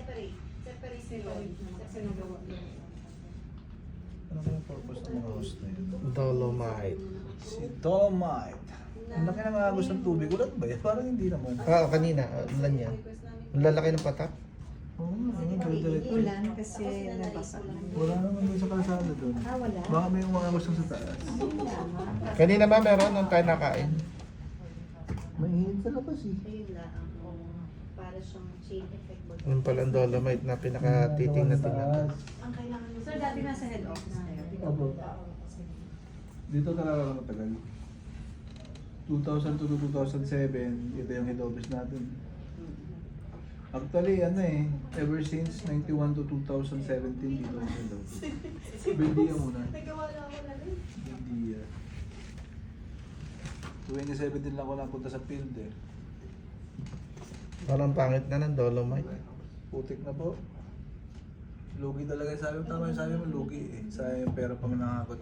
separate. Separate sila. Ano ba yung purpose ng mga host na yun? Dolomite. Si Dolomite. Ang laki ng agos ng tubig. Ulan ba yan? Parang hindi naman. Kanina, ulan yan. Ang lalaki ng patak. Oo, ayun, diretso. Ulan kasi nabasa. Wala naman doon sa kalsada doon. Wala. Baka may mga agos sa taas. Kanina ba meron nung tayo nakain? Mainit sa labas eh. Ayun lang. Para siyang chain effect. Yung pala ang Dolomite na pinakatiting na tingnan. Ang kailangan nyo. Sir, dati nasa head office na yun. Opo. Dito talaga ako matagal. 2000 to 2007, ito yung head office natin. Actually, ever since 91 to 2017, dito yung head office. Bendia muna. Nagawa na ako na rin. Bendia. 2017 lang ako napunta sa field eh. Parang pangit na ng Dolomite. Putik na po. Lugi talaga sabi mo. Tama yung sabi mo, lugi eh. Sayang yung pera pang nakakot.